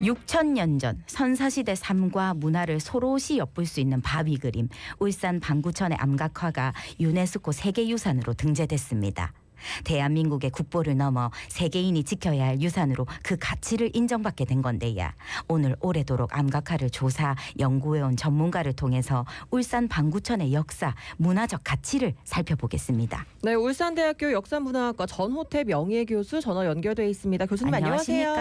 6,000년 전 선사시대 삶과 문화를 소롯이 엿볼 수 있는 바위 그림 울산 방구천의 암각화가 유네스코 세계유산으로 등재됐습니다. 대한민국의 국보를 넘어 세계인이 지켜야 할 유산으로 그 가치를 인정받게 된 건데요. 오늘 오래도록 암각화를 조사, 연구해온 전문가를 통해서 울산 방구천의 역사, 문화적 가치를 살펴보겠습니다. 네, 울산대학교 역사문화학과 전호태 명예교수 전화 연결돼 있습니다. 교수님 안녕하세요.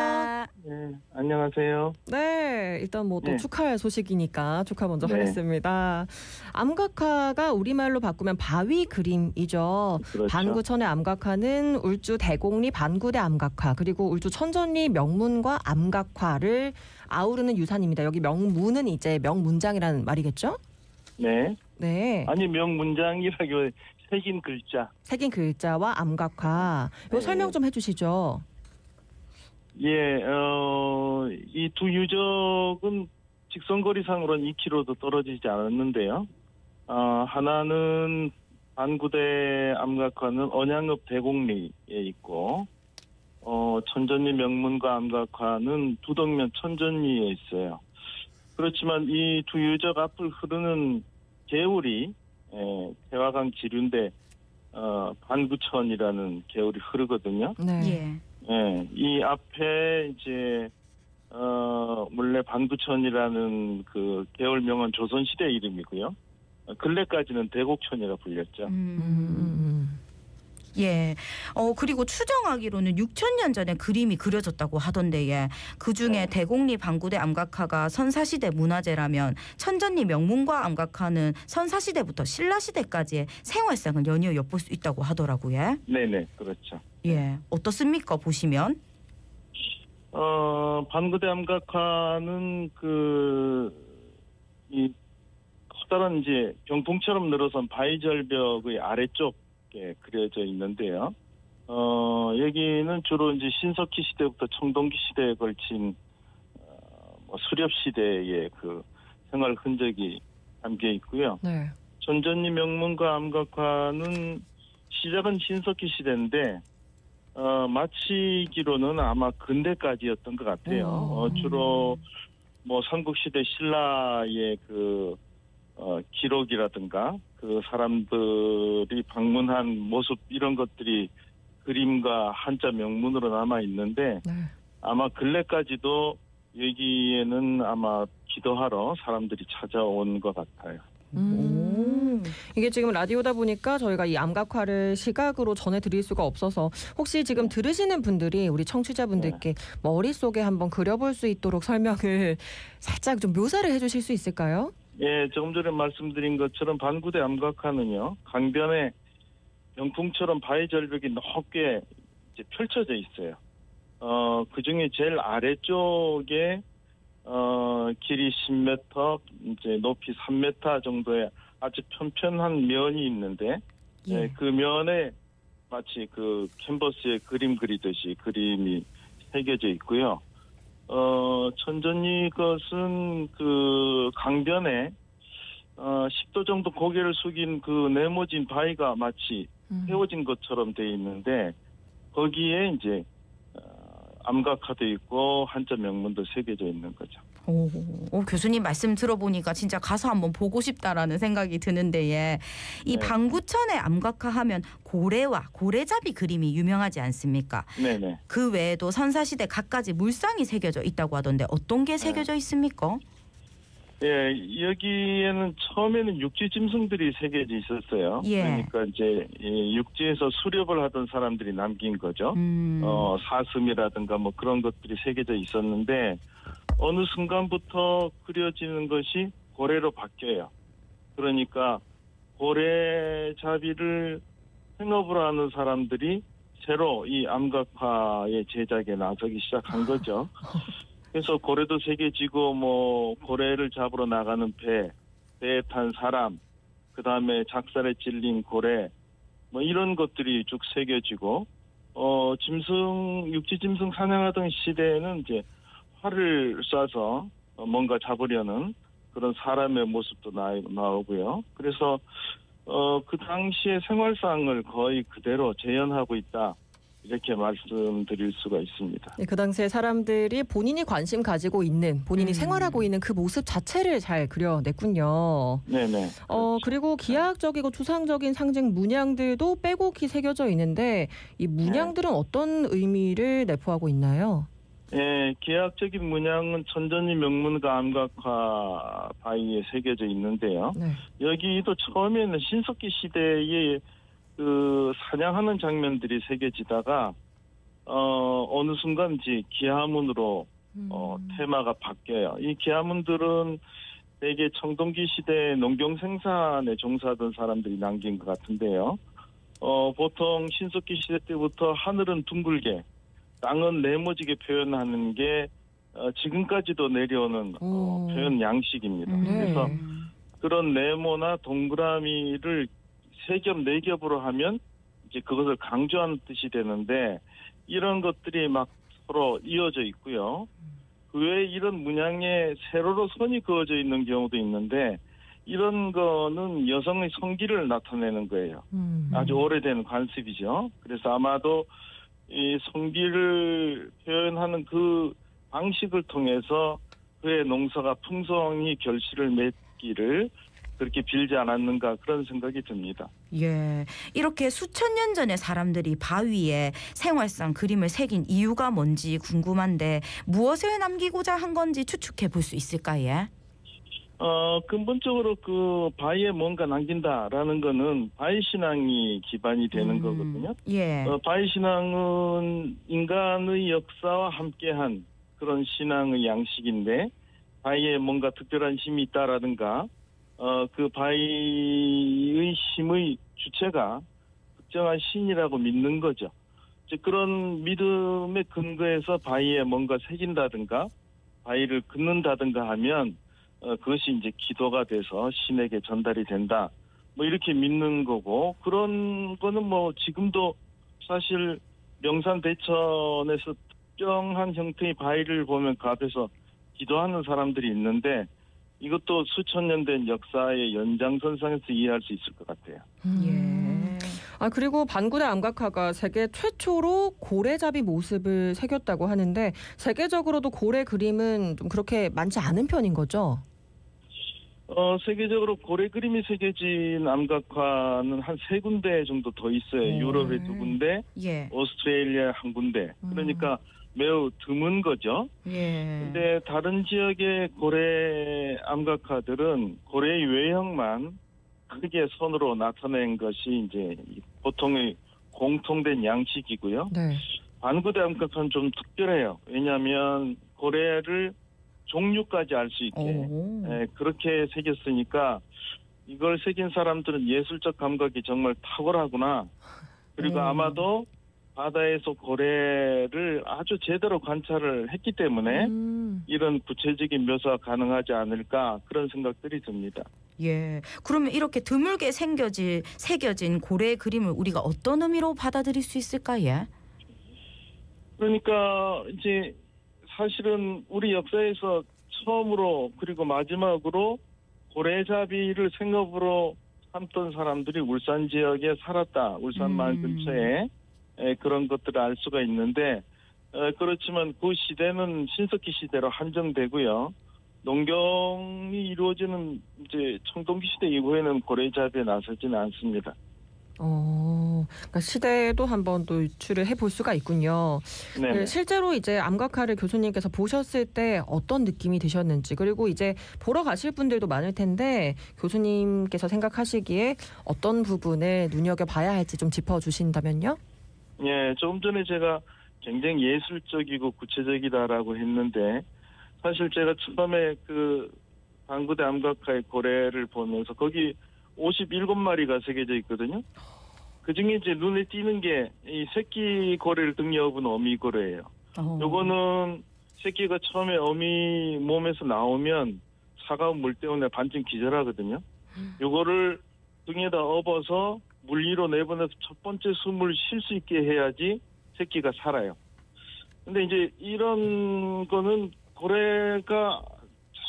네, 안녕하세요. 네, 일단 뭐 또 축하할 소식이니까 축하 먼저 하겠습니다. 암각화가 우리말로 바꾸면 바위 그림이죠. 그렇죠. 방구천의 암각화는 울주 대곡리 반구대 암각화 그리고 울주 천전리 명문과 암각화를 아우르는 유산입니다. 여기 명문은 이제 명문장이라는 말이겠죠? 네. 네. 아니 명문장이라고 새긴 글자. 새긴 글자와 암각화. 이거 설명 좀 해주시죠. 예, 이 두 유적은 직선거리상으로는 2km도 떨어지지 않았는데요. 하나는 반구대 암각화는 언양읍 대곡리에 있고, 천전리 명문과 암각화는 두덕면 천전리에 있어요. 그렇지만 이 두 유적 앞을 흐르는 개울이 태화강 지류인데 반구천이라는 개울이 흐르거든요. 네. 예, 이 앞에 이제 원래 반구천이라는 그 개울명은 조선시대 이름이고요. 근래까지는 대곡천이라 불렸죠. 예. 그리고 추정하기로는 6,000년 전에 그림이 그려졌다고 하던데, 예. 그 중에 대곡리 방구대 암각화가 선사시대 문화재라면 천전리 명문과 암각화는 선사시대부터 신라시대까지의 생활상을 연이어 엿볼 수 있다고 하더라고요. 네네, 그렇죠. 예. 어떻습니까, 보시면? 반구대 암각화는 이 커다란 이제 병풍처럼 늘어선 바위절벽의 아래쪽에 그려져 있는데요. 여기는 주로 이제 신석기 시대부터 청동기 시대에 걸친 수렵 시대의 그 생활 흔적이 담겨 있고요. 네. 천전리 명문과 암각화는 시작은 신석기 시대인데 마치기로는 아마 근대까지였던 것 같아요. 주로 뭐 삼국시대 신라의 그 기록이라든가 그 사람들이 방문한 모습 이런 것들이 그림과 한자 명문으로 남아 있는데 아마 근래까지도 여기에는 아마 기도하러 사람들이 찾아온 것 같아요. 이게 지금 라디오다 보니까 저희가 이 암각화를 시각으로 전해드릴 수가 없어서 혹시 지금 들으시는 분들이 우리 청취자분들께 머릿속에 한번 그려볼 수 있도록 설명을 살짝 좀 묘사를 해주실 수 있을까요? 예, 조금 전에 말씀드린 것처럼 반구대 암각화는요, 강변에 병풍처럼 바위 절벽이 높게 이제 펼쳐져 있어요. 그 중에 제일 아래쪽에 길이 10m, 이제 높이 3m 정도의 아주 편편한 면이 있는데, 그 면에 마치 그 캔버스에 그림 그리듯이 그림이 새겨져 있고요. 천전리 것은 그 강변에 10도 정도 고개를 숙인 그 네모진 바위가 마치 세워진 것처럼 돼 있는데, 거기에 이제 암각화도 있고 한자 명문도 새겨져 있는 거죠. 교수님 말씀 들어보니까 진짜 가서 한번 보고 싶다라는 생각이 드는데, 예. 이 방구천의 암각화하면 고래와 고래잡이 그림이 유명하지 않습니까? 네네. 그 외에도 선사시대 갖가지 물상이 새겨져 있다고 하던데 어떤 게 새겨져 있습니까? 예, 여기에는 처음에는 육지 짐승들이 새겨져 있었어요. 그러니까 이제 육지에서 수렵을 하던 사람들이 남긴 거죠. 사슴이라든가 뭐 그런 것들이 새겨져 있었는데 어느 순간부터 그려지는 것이 고래로 바뀌어요. 그러니까 고래잡이를 생업으로 하는 사람들이 새로 이 암각화의 제작에 나서기 시작한 거죠. 그래서 고래도 새겨지고 뭐 고래를 잡으러 나가는 배에 탄 사람, 그 다음에 작살에 찔린 고래, 뭐 이런 것들이 쭉 새겨지고 육지 짐승 사냥하던 시대에는 이제 활을 쏴서 뭔가 잡으려는 그런 사람의 모습도 나오고요. 그래서 그 당시의 생활상을 거의 그대로 재현하고 있다, 이렇게 말씀드릴 수가 있습니다. 네, 그 당시에 사람들이 본인이 관심 가지고 있는, 본인이 생활하고 있는 그 모습 자체를 잘 그려냈군요. 네네. 그렇죠. 그리고 기하학적이고 추상적인 상징 문양들도 빼곡히 새겨져 있는데 이 문양들은 어떤 의미를 내포하고 있나요? 예, 기하학적인 문양은 천전이 명문과 암각화 바위에 새겨져 있는데요. 네. 여기도 처음에는 신석기 시대에 그 사냥하는 장면들이 새겨지다가 어느 순간 이제 기하문으로 테마가 바뀌어요. 이 기하문들은 대개 청동기 시대 농경 생산에 종사하던 사람들이 남긴 것 같은데요. 보통 신석기 시대 때부터 하늘은 둥글게, 땅은 네모지게 표현하는 게 지금까지도 내려오는 표현 양식입니다. 그래서 그런 네모나 동그라미를 세 겹, 네 겹으로 하면 이제 그것을 강조하는 뜻이 되는데 이런 것들이 막 서로 이어져 있고요. 그 외에 이런 문양에 세로로 선이 그어져 있는 경우도 있는데 이런 거는 여성의 성기를 나타내는 거예요. 아주 오래된 관습이죠. 그래서 아마도 이 성기를 표현하는 그 방식을 통해서 그의 농사가 풍성히 결실을 맺기를 그렇게 빌지 않았는가 그런 생각이 듭니다. 예, 이렇게 수천 년 전에 사람들이 바위에 생활상 그림을 새긴 이유가 뭔지 궁금한데 무엇을 남기고자 한 건지 추측해 볼 수 있을까요? 근본적으로 그 바위에 뭔가 남긴다라는 거는 바위 신앙이 기반이 되는 거거든요. 예. 바위 신앙은 인간의 역사와 함께한 그런 신앙의 양식인데 바위에 뭔가 특별한 힘이 있다라든가 그 바위의 힘의 주체가 특정한 신이라고 믿는 거죠. 즉 그런 믿음의 근거에서 바위에 뭔가 새긴다든가 바위를 긋는다든가 하면 그것이 이제 기도가 돼서 신에게 전달이 된다. 뭐 이렇게 믿는 거고 그런 거는 뭐 지금도 사실 명산 대천에서 특정한 형태의 바위를 보면 그 앞에서 기도하는 사람들이 있는데 이것도 수천 년 된 역사의 연장선상에서 이해할 수 있을 것 같아요. 예. 그리고 반구대 암각화가 세계 최초로 고래잡이 모습을 새겼다고 하는데 세계적으로도 고래 그림은 좀 그렇게 많지 않은 편인 거죠? 세계적으로 고래 그림이 새겨진 암각화는 한 3군데 정도 더 있어요. 유럽에 2군데, 예. 오스트레일리아 1군데. 그러니까 매우 드문 거죠. 예. 근데 다른 지역의 고래 암각화들은 고래의 외형만 크게 선으로 나타낸 것이 이제 보통의 공통된 양식이고요. 네. 반구대 암각화는 좀 특별해요. 왜냐하면 고래를 종류까지 알 수 있게 그렇게 새겼으니까 이걸 새긴 사람들은 예술적 감각이 정말 탁월하구나. 그리고 아마도 바다에서 고래를 아주 제대로 관찰을 했기 때문에 이런 구체적인 묘사가 가능하지 않을까 그런 생각들이 듭니다. 예. 그러면 이렇게 드물게 새겨진 고래의 그림을 우리가 어떤 의미로 받아들일 수 있을까요? 그러니까 이제 사실은 우리 역사에서 처음으로 그리고 마지막으로 고래잡이를 생업으로 삼던 사람들이 울산 지역에 살았다. 울산 마을 근처에 그런 것들을 알 수가 있는데 그렇지만 그 시대는 신석기 시대로 한정되고요. 농경이 이루어지는 이제 청동기 시대 이후에는 고래잡이에 나서지는 않습니다. 그러니까 시대도 한번 또 유추를 해볼 수가 있군요. 네. 실제로 이제 암각화를 교수님께서 보셨을 때 어떤 느낌이 드셨는지 그리고 이제 보러 가실 분들도 많을 텐데 교수님께서 생각하시기에 어떤 부분을 눈여겨봐야 할지 좀 짚어주신다면요? 예, 조금 전에 제가 굉장히 예술적이고 구체적이다라고 했는데 사실 제가 처음에 그 반구대 암각화의 고래를 보면서 거기 57마리가 새겨져 있거든요. 그중에 이제 눈에 띄는 게 이 새끼 고래를 등에 업은 어미 고래예요. 요거는 새끼가 처음에 어미 몸에서 나오면 차가운 물 때문에 반쯤 기절하거든요. 요거를 등에다 업어서 물 위로 내보내서 첫 번째 숨을 쉴 수 있게 해야지 새끼가 살아요. 근데 이제 이런 거는 고래가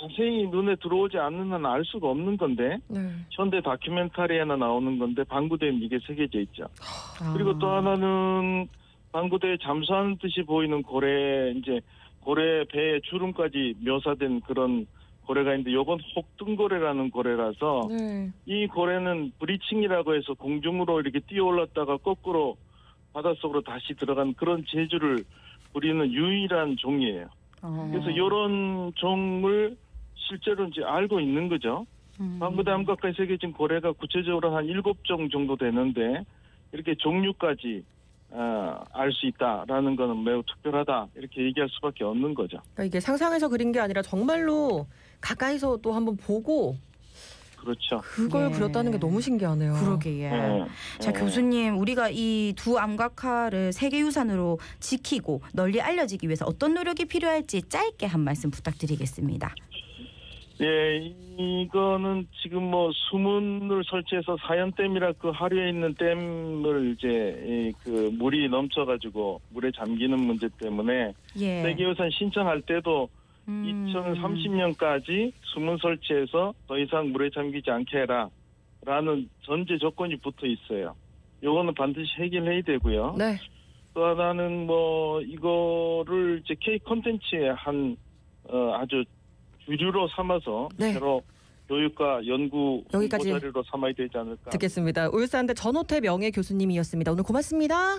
자세히 눈에 들어오지 않는 한 알 수가 없는 건데 현대 다큐멘터리에나 나오는 건데 반구대는 이게 새겨져 있죠. 그리고 또 하나는 방구대에 잠수하는 듯이 보이는 고래, 이제 고래 배에 주름까지 묘사된 그런 고래가 있는데, 요건 혹등고래라는 고래라서 네. 이 고래는 브리칭이라고 해서 공중으로 이렇게 뛰어 올랐다가 거꾸로 바닷속으로 다시 들어간 그런 재주를 부리는 유일한 종이에요. 그래서 이런 종을 실제로 이제 알고 있는 거죠. 방구대 암각화에 새겨진 고래가 구체적으로 한 7종 정도 되는데, 이렇게 종류까지 알 수 있다라는 것은 매우 특별하다, 이렇게 얘기할 수밖에 없는 거죠. 그러니까 이게 상상해서 그린 게 아니라 정말로 가까이서 또 한번 보고 그렇죠. 그걸 예. 그렸다는 게 너무 신기하네요. 그러게. 예. 네. 자, 교수님, 우리가 이 두 암각화를 세계유산으로 지키고 널리 알려지기 위해서 어떤 노력이 필요할지 짧게 한 말씀 부탁드리겠습니다. 예, 이거는 지금 뭐 수문을 설치해서 사연댐이라 그 하류에 있는 댐을 이제 그 물이 넘쳐가지고 물에 잠기는 문제 때문에 예. 세계유산 신청할 때도 2030년까지 수문 설치해서 더 이상 물에 잠기지 않게 해라라는 전제 조건이 붙어 있어요. 요거는 반드시 해결해야 되고요. 네. 또 하나는 뭐 이거를 이제 K 콘텐츠의 한 아주 주류로 삼아서 네. 새로 교육과 연구 여기까지 자료로 삼아야 되지 않을까. 듣겠습니다. 울산대 전호태 명예 교수님이었습니다. 오늘 고맙습니다.